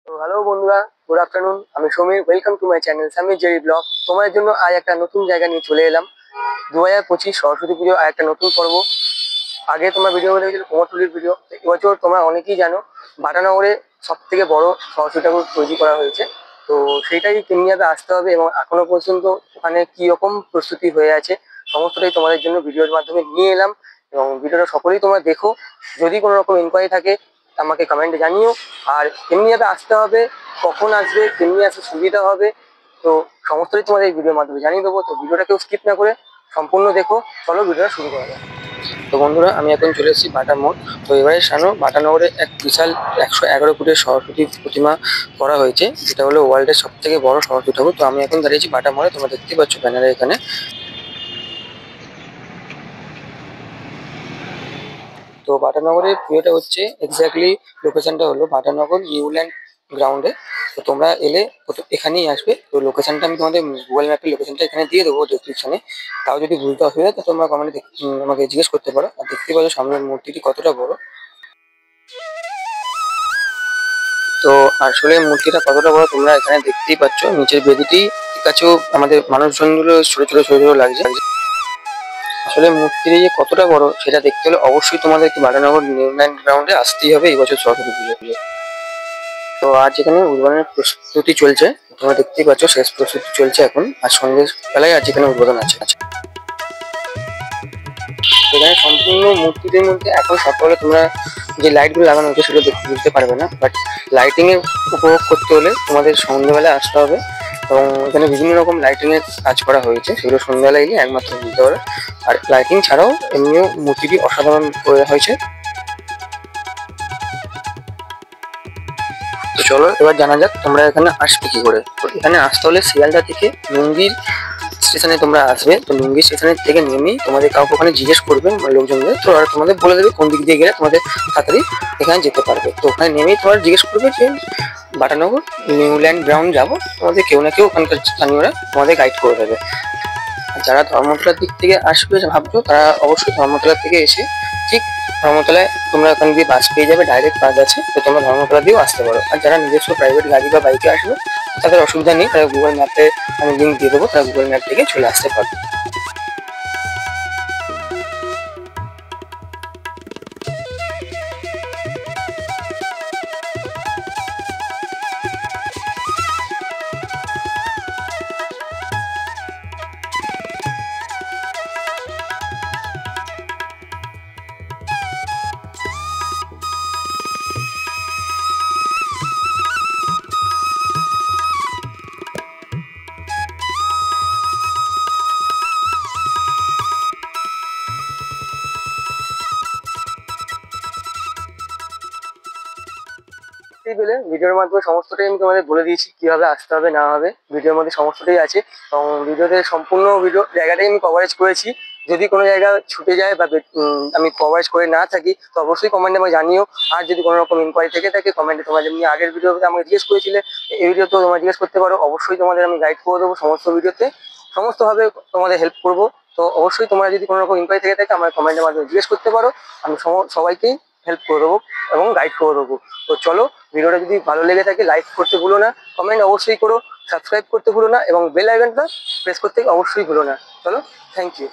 তো হ্যালো বন্ধুরা, good afternoon. আমি Samir, welcome to my channel Samir Jerry blog. তোমাদের জন্য আজ একটা নতুন জায়গা নিয়ে চলে এলাম। 2025 সরস্বতী পুজো আর একটা নতুন পর্ব। আগে তোমরা ভিডিও দেখেছিল কুমোরটুলির ভিডিও। এবছর তোমরা অনেকেই জানো বাটানগরে সব থেকে বড় সরস্বতী ঠাকুর তৈরি করা হয়েছে। তো সেইটাই তেমনিভাবে আসতে হবে এবং এখনো পর্যন্ত ওখানে কি রকম প্রস্তুতি হয়ে আছে সমস্তটাই তোমাদের জন্য ভিডিওর মাধ্যমে নিয়ে এলাম। এবং ভিডিওটা সকলেই তোমরা দেখো। যদি কোনো রকম ইনকোয়ারি থাকে আমাকে কমেন্টে জানিও। আর তেমনিভাবে আসতে হবে, কখন আসবে, কেমনি আসতে সুবিধা হবে, তো সমস্তটাই তোমাদের এই ভিডিওর মাধ্যমে জানিয়ে দেবো। তো ভিডিওটা কেউ স্কিপ না করে সম্পূর্ণ দেখো। চলো ভিডিওটা শুরু করা যাক। তো বন্ধুরা, আমি এখন চলে এসেছি বাটা মোড়। তো এবারে সানো বাটানগরে এক বিশাল 111 ফুটের সরস্বতী প্রতিমা করা হয়েছে, যেটা হলো ওয়ার্ল্ডের সব থেকে বড় সরস্বতী ঠাকুর। তো আমি এখন দাঁড়িয়েছি বাটা মোড়ে, তোমরা দেখতেই পাচ্ছ ব্যানারে এখানে। তো বাটানগরের পুজোটা হচ্ছে এক্স্যাক্টলি লোকেশনটা হলো বাটানগর নিউল্যান্ড গ্রাউন্ডে। তো তোমরা এলে এখানেই আসবে। তো লোকেশনটা আমি তোমাদের গুগল ম্যাপের লোকেশনটা এখানে দিয়ে দেবো ডেসক্রিপশনে। তাও যদি বুঝতে অসুবিধা হয় তো তোমরা কমেন্টে আমাকে জিজ্ঞেস করতে পারো। আর দেখতে পাচ্ছ সামনের মূর্তিটি কতটা বড়। তো আসলে মূর্তিটা কতটা বড় তোমরা এখানে দেখতেই পাচ্ছ। নিচের বেদিটি কাছেও আমাদের মানুষজনগুলো ছোট ছোট ছোট ছোট লাগছে। আসলে মূর্তিটি যে কতটা বড় সেটা দেখতে হলে অবশ্যই তোমাদেরকে বাটানগর নিউল্যান্ড গ্রাউন্ডে আসতেই হবে এই বছর সরস্বতী পুজো। তো আজ এখানে উদ্বোধনের প্রস্তুতি চলছে, তোমরা দেখতেই পাচ্ছ শেষ প্রস্তুতি চলছে এখন। আর সন্ধ্যের বেলায় আজ এখানে উদ্বোধন আছে। এখানে সম্পূর্ণ মূর্তিদের মধ্যে এখন সকালে তোমরা যে লাইটগুলো লাগানো হচ্ছে সেগুলো দেখতে বুঝতে পারবে না, বাট লাইটিং এর উপভোগ করতে হলে তোমাদের সন্ধ্যেবেলায় আসতে হবে। এবং এখানে বিভিন্ন রকম লাইটিং এর কাজ করা হয়েছে, সেগুলো সন্ধ্যাবেলায় এলে একমাত্র বুঝতে পারবে। আর লাইটিং ছাড়াও এমনিও মূর্তিটি অসাধারণ করে হয়েছে। তো চলো এবার জানা যাক তোমরা এখানে আসবে কি করে। তো এখানে আসতে হলে শিয়ালদা থেকে লুঙ্গির স্টেশনে তোমরা আসবে। তো লুঙ্গি স্টেশনের থেকে নেমেই তোমাদের কাউকে ওখানে জিজ্ঞেস করবেন লোকজনদের, তো ওরা তোমাদের বলে দেবে কোন দিক দিয়ে গেলে তোমাদের তাড়াতাড়ি এখানে যেতে পারবে। তো ওখানে নেমেই তোমার জিজ্ঞেস করবে যে বাটানগর নিউল্যান্ড গ্রাউন্ড যাবো, তোমাদের কেউ না কেউ ওখানকার স্থানীয়রা তোমাদের গাইড করে দেবে। আর যারা ধর্মতলার দিক থেকে আসবে ভাবছো তারা অবশ্যই ধর্মতলা থেকে এসে ঠিক ধর্মতলায় তোমরা ওখান দিয়ে বাস পেয়ে যাবে, ডাইরেক্ট বাস আছে। তো তোমরা ধর্মতলা দিয়েও আসতে পারো। আর যারা নিজস্ব প্রাইভেট গাড়ি বা বাইকে আসবে তাদের অসুবিধা নেই, তারা গুগল ম্যাপে আমি লিঙ্ক দিয়ে দেবো, তারা গুগল ম্যাপ থেকে চলে আসতে পারবে। পেলে ভিডিওর মাধ্যমে সমস্তটাই আমি তোমাদের বলে দিয়েছি কিভাবে আসতে হবে না হবে, ভিডিওর মধ্যে সমস্তটাই আছে। এবং ভিডিওতে সম্পূর্ণ ভিডিও জায়গাটাই আমি কভারেজ করেছি। যদি কোনো জায়গা ছুটে যায় বা আমি কভারেজ করে না থাকি তো অবশ্যই কমেন্টে আমাকে জানিও। আর যদি কোনো রকম ইনকোয়ারি থেকে থাকে কমেন্টে তোমরা যেমনি আগের ভিডিওতে আমাকে জিজ্ঞেস করেছিলে এই ভিডিওতেও তোমরা জিজ্ঞেস করতে পারো। অবশ্যই তোমাদের আমি গাইড করে দেবো সমস্ত ভিডিওতে, সমস্তভাবে তোমাদের হেল্প করবো। তো অবশ্যই তোমরা যদি কোনো রকম ইনকোয়ারি থেকে থাকে আমার কমেন্টের মাধ্যমে জিজ্ঞেস করতে পারো, আমি সবাইকেই হেল্প করে দেবো এবং গাইড করে দেবো। তো চলো, ভিডিওটা যদি ভালো লেগে থাকে লাইক করতে ভুলো না, কমেন্ট অবশ্যই করো, সাবস্ক্রাইব করতে ভুলো না এবং বেল আইকনটা প্রেস করতে অবশ্যই ভুলো না। চলো, থ্যাংক ইউ।